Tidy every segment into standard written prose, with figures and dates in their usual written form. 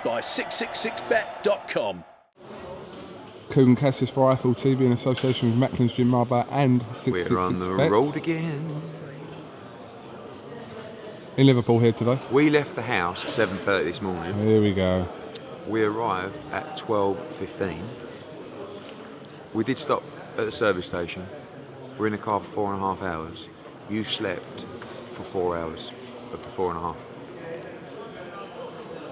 sponsored by 666bet.com. Kugan Cassius for Eiffel TV in association with Macklin's Gym Marbar and 666 We're on the road again. In Liverpool here today. We left the house at 7:30 this morning. Here we go. We arrived at 12:15. We did stop at the service station. We're in the car for 4.5 hours. You slept for 4 hours of the 4.5.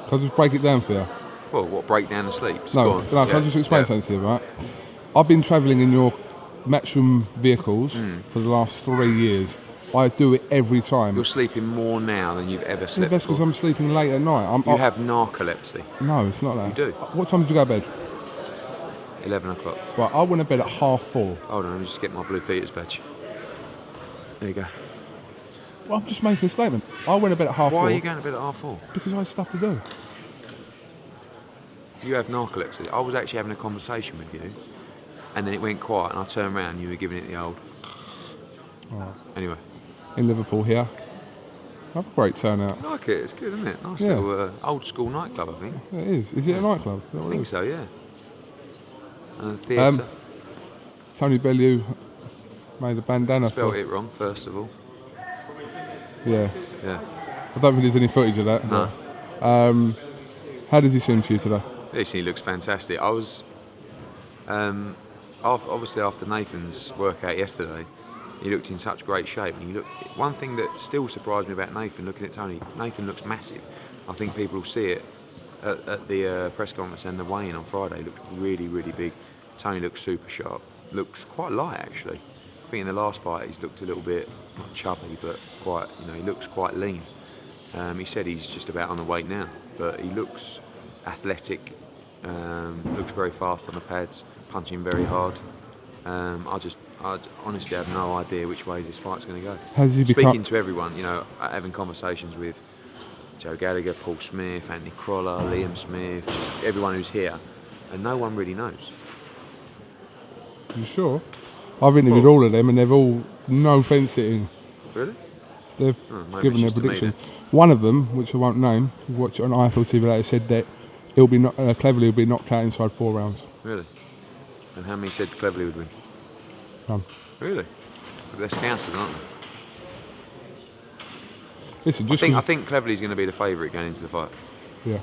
Can I just break it down for you? Well, what, break down the sleeps? No, can I just explain something to you, right? I've been travelling in your Matchroom vehicles for the last 3 years. I do it every time. You're sleeping more now than you've ever slept That's because before. I'm sleeping late at night. You have narcolepsy. No, it's not that. You do. What time did you go to bed? 11 o'clock. Right, I went to bed at 3:30. Hold on, let me just get my Blue Peters badge. There you go. Well, I'm just making a statement. I went to bed at 3:30. Why are you going to bed at 4:30? Because I had stuff to do. You have narcolepsy. I was actually having a conversation with you, and then it went quiet, and I turned around and you were giving it the old. Oh. Anyway. In Liverpool here. Have a great turnout. I like it, it's good, isn't it? Nice little old school nightclub, I think. It is. Is it a nightclub? I think so, yeah. And a theatre. Tony Bellew made a bandana. Spelled it wrong, first of all. Yeah. Yeah. I don't think there's any footage of that. No. But, how does he seem to you today? He looks fantastic. I was, obviously after Nathan's workout yesterday, he looked in such great shape. And one thing that still surprised me about Nathan, looking at Tony, Nathan looks massive. I think people will see it at the press conference and the weigh-in on Friday. He looks really, really big. Tony looks super sharp. Looks quite light, actually. I think in the last fight he's looked a little bit, not chubby, but quite, he looks quite lean. He said he's just about on the weight now, but he looks athletic, looks very fast on the pads, punching very hard. I honestly have no idea which way this fight's going to go. Has he Speaking to everyone, having conversations with Joe Gallagher, Paul Smith, Anthony Crolla, Liam Smith, just everyone who's here, and no one really knows. You sure? I've interviewed all of them and they've all no fence sitting. Really? They've given their prediction. One of them, which I won't name, watch it on Eiffel TV later, said that Cleverly will be knocked out inside 4 rounds. Really? And how many said Cleverly would win? None. Really? They're Scousers, aren't they? Listen, I think Cleverly's going to be the favourite going into the fight. Yeah.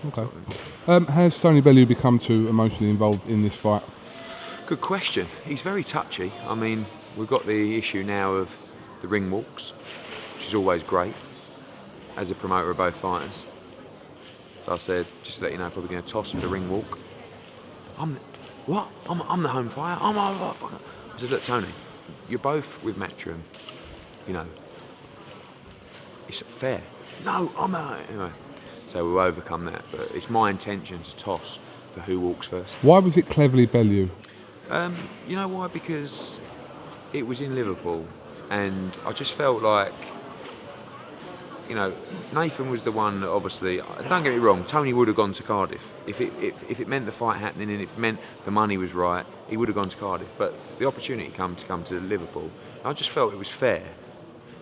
Okay. Has Tony Bellew become too emotionally involved in this fight? Good question. He's very touchy. I mean, we've got the issue now of the ring walks, which is always great, as a promoter of both fighters. So I said, just to let you know, probably going to toss for the ring walk. I'm the home fighter. I said, look, Tony, you're both with Matchroom. It's fair. No, I'm out. Anyway, so we'll overcome that. But it's my intention to toss for who walks first. Why was it Cleverly Bellew? You know why? Because it was in Liverpool, and I just felt like, Nathan was the one that obviously. Don't get me wrong, Tony would have gone to Cardiff if it meant the fight happening and if it meant the money was right. He would have gone to Cardiff, but the opportunity come to Liverpool. I just felt it was fair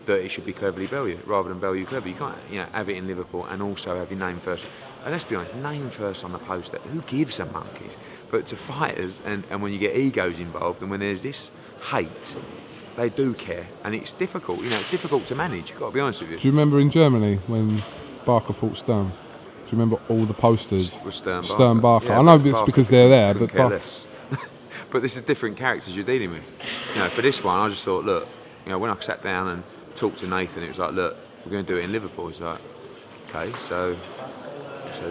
that it should be Cleverly Bellew rather than Bellew Cleverly. You can't, have it in Liverpool and also have your name first. And let's be honest, name first on the poster. Who gives a monkeys? But to fighters, and when you get egos involved, and when there's this hate, they do care, and it's difficult. It's difficult to manage. You've got to be honest with you. Do you remember in Germany when Barker fought Stern? Do you remember all the posters? With Stern Barker. Yeah, I know it's Barker because they're there, but care less. But this is different characters you're dealing with. For this one, I just thought, look, when I sat down and talked to Nathan, it was like, look, we're going to do it in Liverpool. He's like, okay, so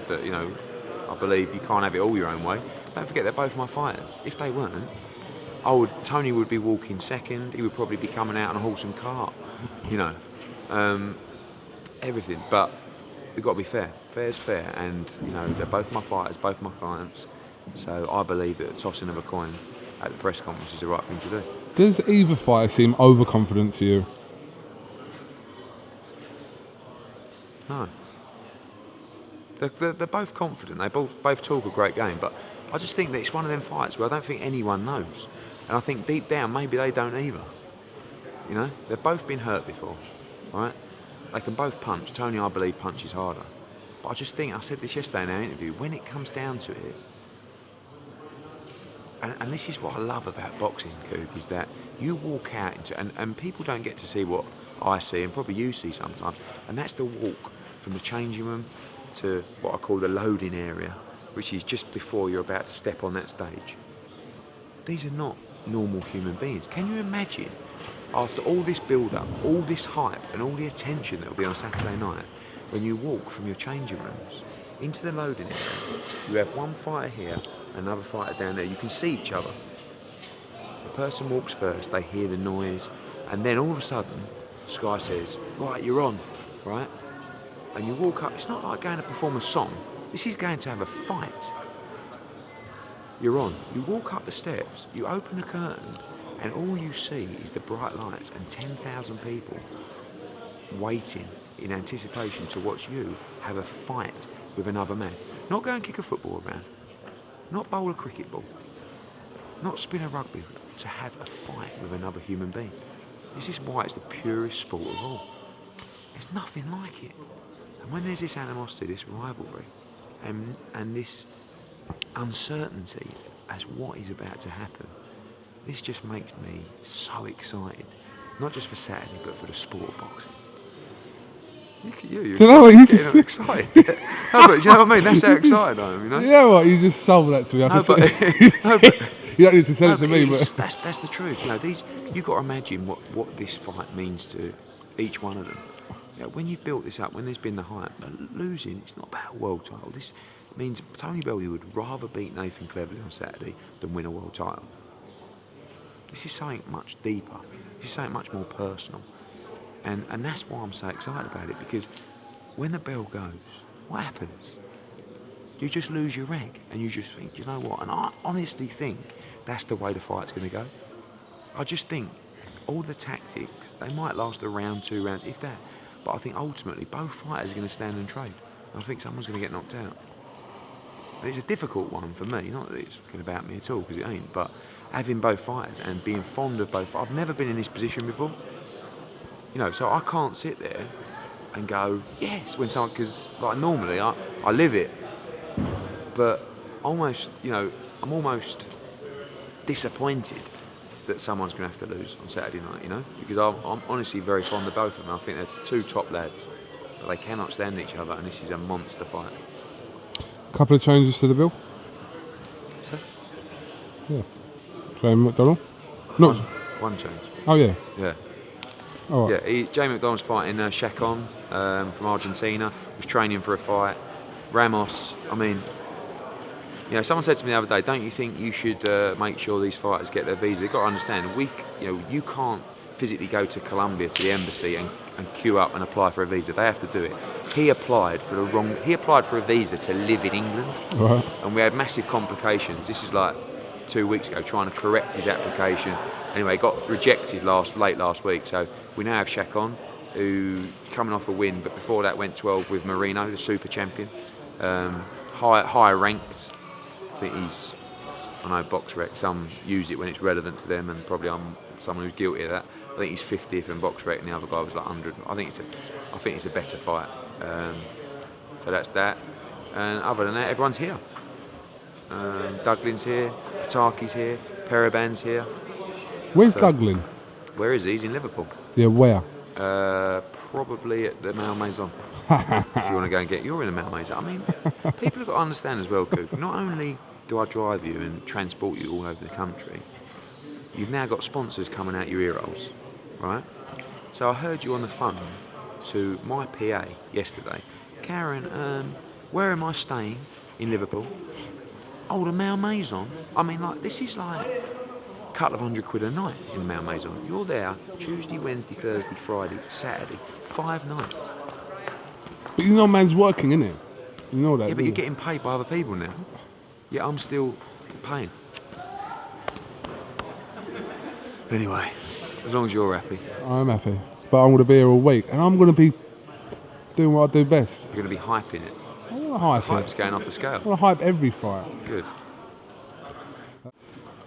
that I believe you can't have it all your own way. Don't forget they're both my fighters. If they weren't, Tony would be walking second. He would probably be coming out on a horse and cart. Everything. But we've got to be fair. Fair's fair, and they're both my fighters, both my clients. So I believe that the tossing of a coin at the press conference is the right thing to do. Does either fighter seem overconfident to you? No. They're both confident. They both talk a great game, but I just think that it's one of them fights where I don't think anyone knows, and I think deep down maybe they don't either. They've both been hurt before, right? They can both punch. Tony, I believe, punches harder. But I just think, I said this yesterday in our interview, when it comes down to it, and this is what I love about boxing, Coop, is that you walk out into, and people don't get to see what I see, and probably you see sometimes, and that's the walk from the changing room to what I call the loading area, which is just before you're about to step on that stage. These are not normal human beings. Can you imagine, after all this build-up, all this hype, and all the attention that will be on Saturday night, when you walk from your changing rooms into the loading area, you have one fighter here, another fighter down there, you can see each other. The person walks first, they hear the noise, and then all of a sudden, Sky says, right, you're on, right? And you walk up, it's not like going to perform a song, this is going to have a fight. You're on, you walk up the steps, you open the curtain, and all you see is the bright lights and 10,000 people waiting in anticipation to watch you have a fight with another man. Not go and kick a football around, not bowl a cricket ball, not spin a rugby, to have a fight with another human being. This is why it's the purest sport of all. There's nothing like it. And when there's this animosity, this rivalry, and this uncertainty as what is about to happen, this just makes me so excited. Not just for Saturday, but for the sport of boxing. Look at you, you're getting excited. No, but do you know what I mean? That's how excited I am, you know? You know what? You just sold that to me. No, but You don't need to say it to me, but that's the truth. You know, you've got to imagine what this fight means to each one of them. You know, when you've built this up, when there's been the hype, losing, it's not about a world title. This means Tony Bellew would rather beat Nathan Cleverly on Saturday than win a world title. This is something much deeper. This is something much more personal. And that's why I'm so excited about it, because when the bell goes, what happens? You just lose your rag, and you just think, you know what? And I honestly think that's the way the fight's going to go. I just think all the tactics, they might last a round, 2 rounds, if that. But I think ultimately both fighters are going to stand and trade. And I think someone's going to get knocked out. And it's a difficult one for me, not that it's about me at all, because it ain't, but having both fighters and being fond of both, I've never been in this position before. You know, so I can't sit there and go, yes, when someone, because like normally I live it, but almost, you know, I'm almost disappointed that someone's going to have to lose on Saturday night, you know, because I'm honestly very fond of both of them. I think they're 2 top lads, but they cannot stand each other, and this is a monster fight. couple of changes to the bill. So? Yeah. Jamie McDonnell? No. One change. Oh, yeah. Yeah. All right. Yeah, Jamie McDonnell's fighting SJEKLOCA from Argentina. He was training for a fight. Ramos, I mean, you know, someone said to me the other day, don't you think you should make sure these fighters get their visa? You've got to understand, you can't physically go to Colombia, to the embassy, and queue up and apply for a visa. They have to do it. He applied for a visa to live in England, Right. and we had massive complications. This is like 2 weeks ago, trying to correct his application. Anyway, got rejected late last week. So we now have SJEKLOCA, who coming off a win, but before that went 12 with Marino, the super champion, higher ranked. I think I know BoxRec, some use it when it's relevant to them, and probably I'm someone who's guilty of that. I think he's 50th in BoxRec, and the other guy was like 100. I think it's a better fight. So that's that. And other than that, everyone's here. Douglin's here, Ataki's here, Periban's here. Where's Douglin? Where is he? He's in Liverpool. Yeah, where? Probably at the Malmaison. If you want to go and you're in the Malmaison. I mean, people have got to understand as well, Coop. Not only do I drive you and transport you all over the country, you've now got sponsors coming out your ear holes, right? So I heard you on the phone to my PA yesterday. Karen, where am I staying in Liverpool? Oh, the Malmaison. I mean, like, this is like a couple of £100 a night in the Malmaison. You're there Tuesday, Wednesday, Thursday, Friday, Saturday, 5 nights. But you know man's working, innit? You know that. Yeah, but you're getting paid by other people now. Yeah, I'm still paying. Anyway, as long as you're happy. I'm happy. But I'm going to be here all week, and I'm going to be doing what I do best. You're going to be hyping it. I want to hype The hype's it. going off the I scale. want to hype every fight. Good.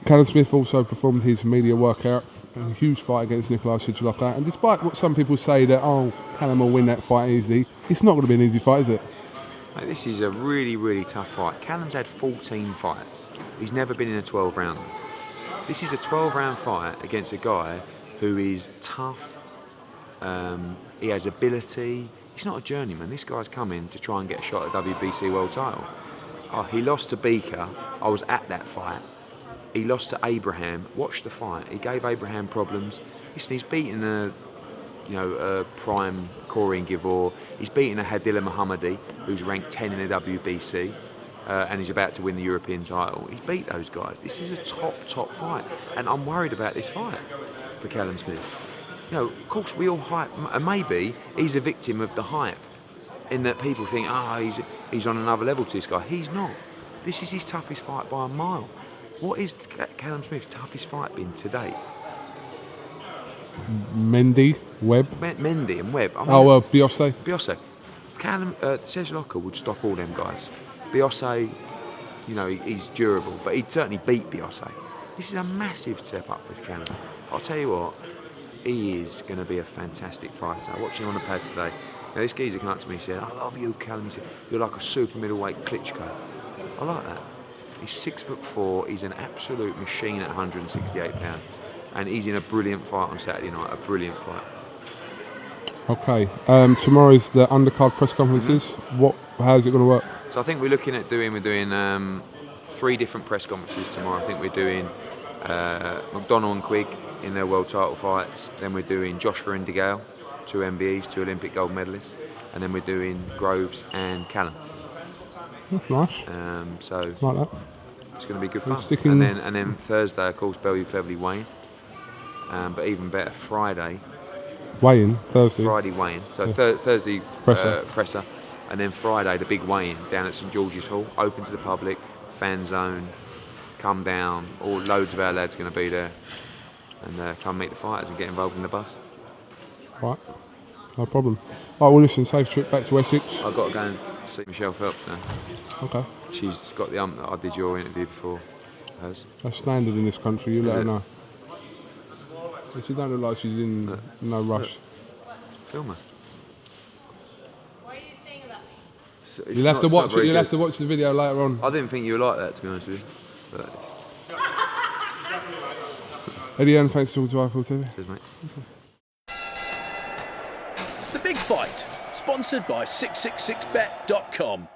Callum Smith also performed his media workout in a huge fight against Nicolas SJEKLOCA, and despite what some people say that, oh, Callum will win that fight easy, it's not going to be an easy fight, is it? Mate, this is a really, really tough fight. Callum's had 14 fights. He's never been in a 12-rounder. This is a 12-round fight against a guy who is tough. He has ability. He's not a journeyman. This guy's coming to try and get a shot at the WBC world title. Oh, he lost to Beaker. I was at that fight. He lost to Abraham. Watch the fight. He gave Abraham problems. Listen, he's beaten a prime Corey Givor. He's beaten a Hadilla Mohammadi, who's ranked 10 in the WBC, and he's about to win the European title. He's beat those guys. This is a top fight, and I'm worried about this fight for Callum Smith. You know, of course, we all hype, and maybe he's a victim of the hype, in that people think, he's on another level to this guy. He's not. This is his toughest fight by a mile. What is Callum Smith's toughest fight been to date? Mendy, Webb. Mendy and Webb. I mean, Biose. Biose. Callum, SJEKLOCA would stop all them guys. Biose, you know, he's durable, but he'd certainly beat Biose. This is a massive step up for Callum. I'll tell you what, he is going to be a fantastic fighter. I watched him on the pads today. Now, this geezer came up to me and said, "I love you, Callum." He said, "You're like a super middleweight Klitschko." I like that. He's 6'4". He's an absolute machine at 168 pounds. And he's in a brilliant fight on Saturday night, a brilliant fight. Okay, tomorrow's the undercard press conferences. How's it going to work? So I think we're looking at doing 3 different press conferences tomorrow. I think we're doing McDonnell and Quigg in their world title fights. Then we're doing Joshua and DeGale, 2 MBEs, 2 Olympic gold medalists. And then we're doing Groves and Callum. That's nice. So like that. It's going to be good fun. And then Thursday, of course, Bellew Cleverly Wayne. But even better, Friday. Weigh-in, Thursday. Friday weigh-in. So Thursday presser. And then Friday, the big weigh-in down at St George's Hall, open to the public, fan zone, come down. Loads of our lads going to be there. And come meet the fighters and get involved in the buzz. Right, no problem. Right, well listen, safe trip back to Essex. I've got to go and see Michelle Phelps now. Okay. She's got the that I did your interview before hers. That's standard in this country, you let her know. But she don't look like she's in no rush. Film her. What are you saying about me? So You'll have to watch it. You'll have to watch the video later on. I didn't think you were like that, to be honest with you. But Eddie Hearn, thanks for talking to iFull TV. cheers, mate. The Big Fight, sponsored by 666bet.com.